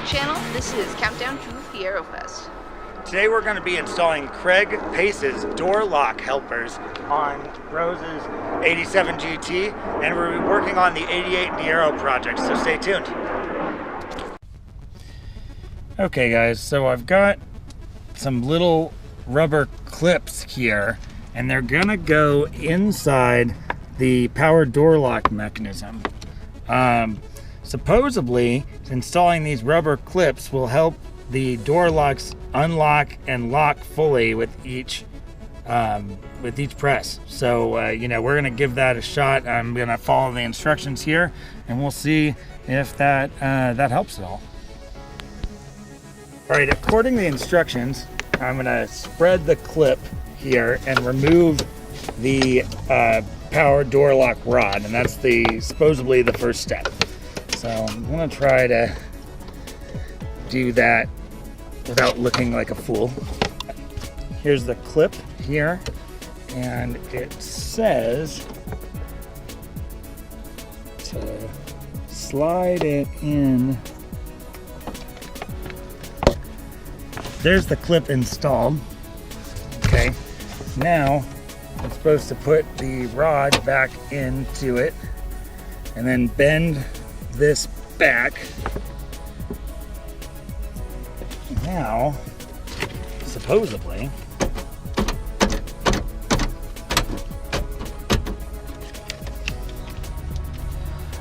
channel. This is Countdown to FIERO FEST. Today we're going to be installing Craig Pace's door lock helpers on Rose's 87 GT, and we're working on the 88 Nero project, so stay tuned. Okay guys, so I've got some little rubber clips here, and they're gonna go inside the power door lock mechanism. Supposedly, installing these rubber clips will help the door locks unlock and lock fully with each press. So you know, we're gonna give that a shot. I'm gonna follow the instructions here, and we'll see if that helps at all. All right, according to the instructions, I'm gonna spread the clip here and remove the power door lock rod, and that's supposedly the first step. So I'm gonna try to do that without looking like a fool. Here's the clip here, and it says to slide it in. There's the clip installed. Okay, now I'm supposed to put the rod back into it and then bend this back. Now, supposedly,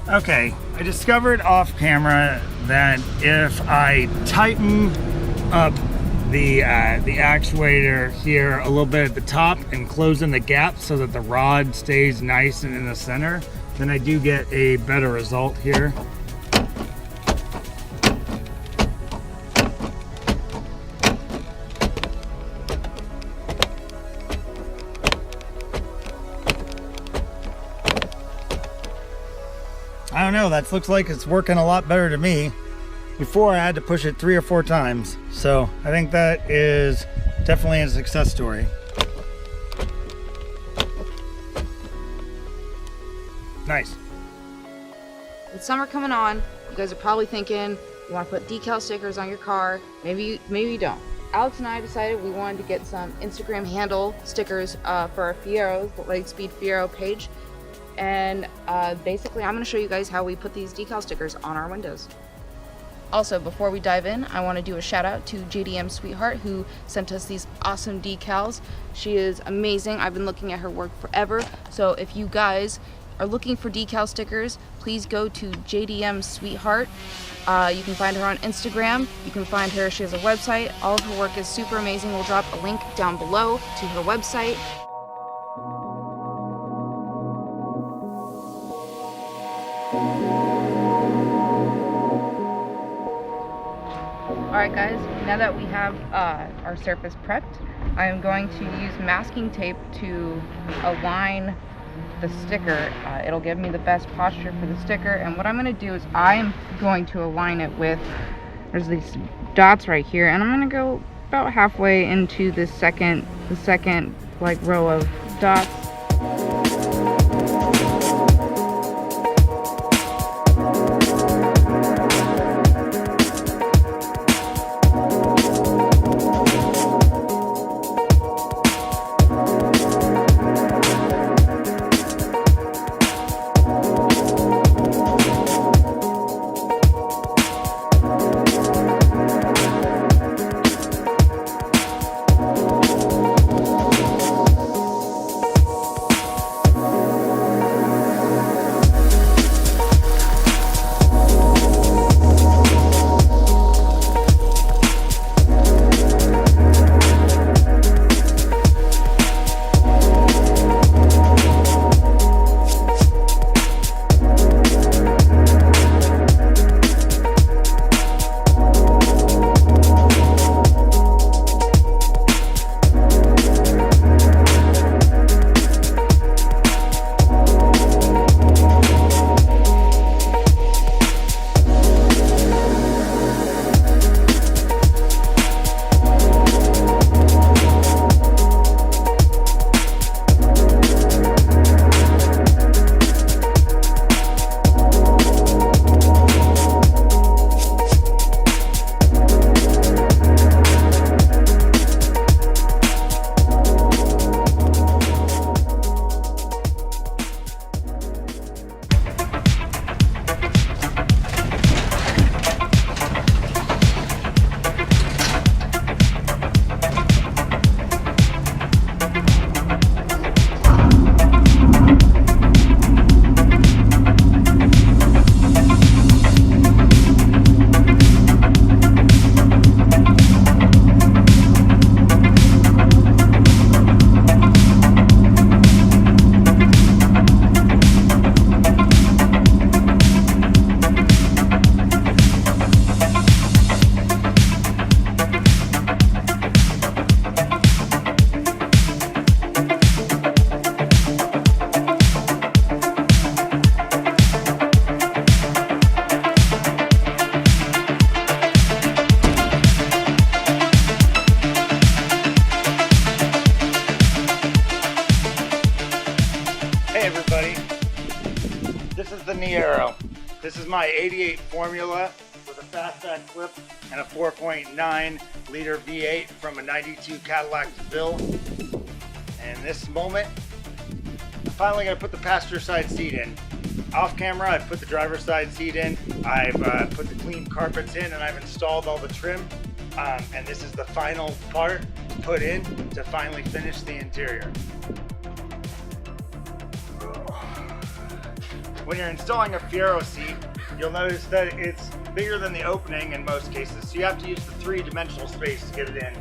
okay, I discovered off camera that if I tighten up the actuator here a little bit at the top and close in the gap so that the rod stays nice and in the center, then I do get a better result here. I don't know, that looks like it's working a lot better to me. Before I had to push it 3 or 4 times. So I think that is definitely a success story. Nice. With summer coming on, you guys are probably thinking you want to put decal stickers on your car. Maybe you don't. Alex and I decided we wanted to get some Instagram handle stickers for our FIERO, the Lightspeed FIERO page. And basically I'm going to show you guys how we put these decal stickers on our windows. Also, before we dive in, I want to do a shout out to JDM Sweetheart, who sent us these awesome decals. She is amazing. I've been looking at her work forever. So if you guys are looking for decal stickers, please go to JDM Sweetheart. You can find her on Instagram. You can find her, she has a website. All of her work is super amazing. We'll drop a link down below to her website. Alright guys, now that we have our surface prepped, I am going to use masking tape to align the sticker. It'll give me the best posture for the sticker, and what I'm going to do is I'm going to align it with, there's these dots right here, and I'm going to go about halfway into the second like row of dots. Niero. This is my 88 formula with a fastback clip and a 4.9 liter V8 from a 92 Cadillac DeVille. And this moment, I'm finally gonna put the passenger side seat in. Off camera, I've put the driver's side seat in. I've put the clean carpets in, and I've installed all the trim. And this is the final part to put in to finally finish the interior. When you're installing a FIERO seat, you'll notice that it's bigger than the opening in most cases, so you have to use the 3-dimensional space to get it in.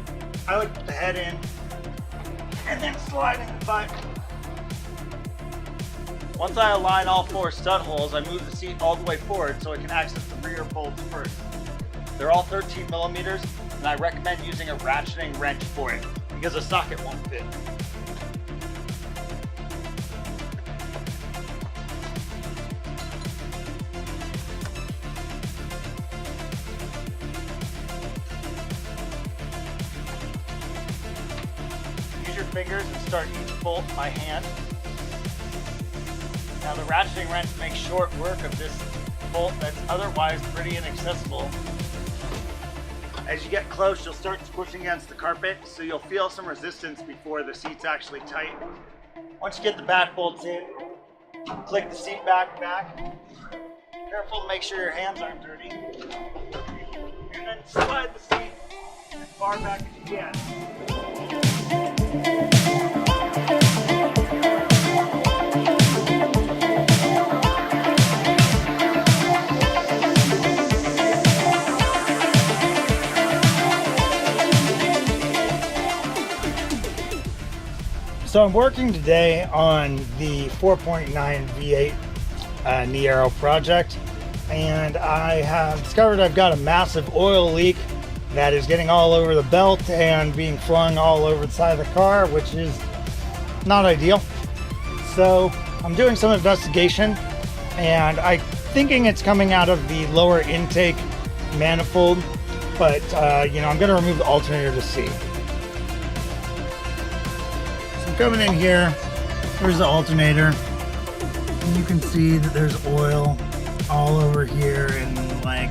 I like to put the head in and then slide in the butt. Once I align all 4 stud holes, I move the seat all the way forward so I can access the rear bolts first. They're all 13 millimeters, and I recommend using a ratcheting wrench for it because a socket won't fit. Use your fingers and start each bolt by hand. Now the ratcheting wrench makes short work of this bolt that's otherwise pretty inaccessible. As you get close, you'll start squishing against the carpet, so you'll feel some resistance before the seat's actually tight. Once you get the back bolts in, click the seat back. Careful to make sure your hands aren't dirty. And then slide the seat as far back as you can. So I'm working today on the 4.9 V8 Niero project, and I have discovered I've got a massive oil leak that is getting all over the belt and being flung all over the side of the car, which is not ideal. So I'm doing some investigation, and I'm thinking it's coming out of the lower intake manifold, but I'm going to remove the alternator to see. Coming in here, there's the alternator, and you can see that there's oil all over here and like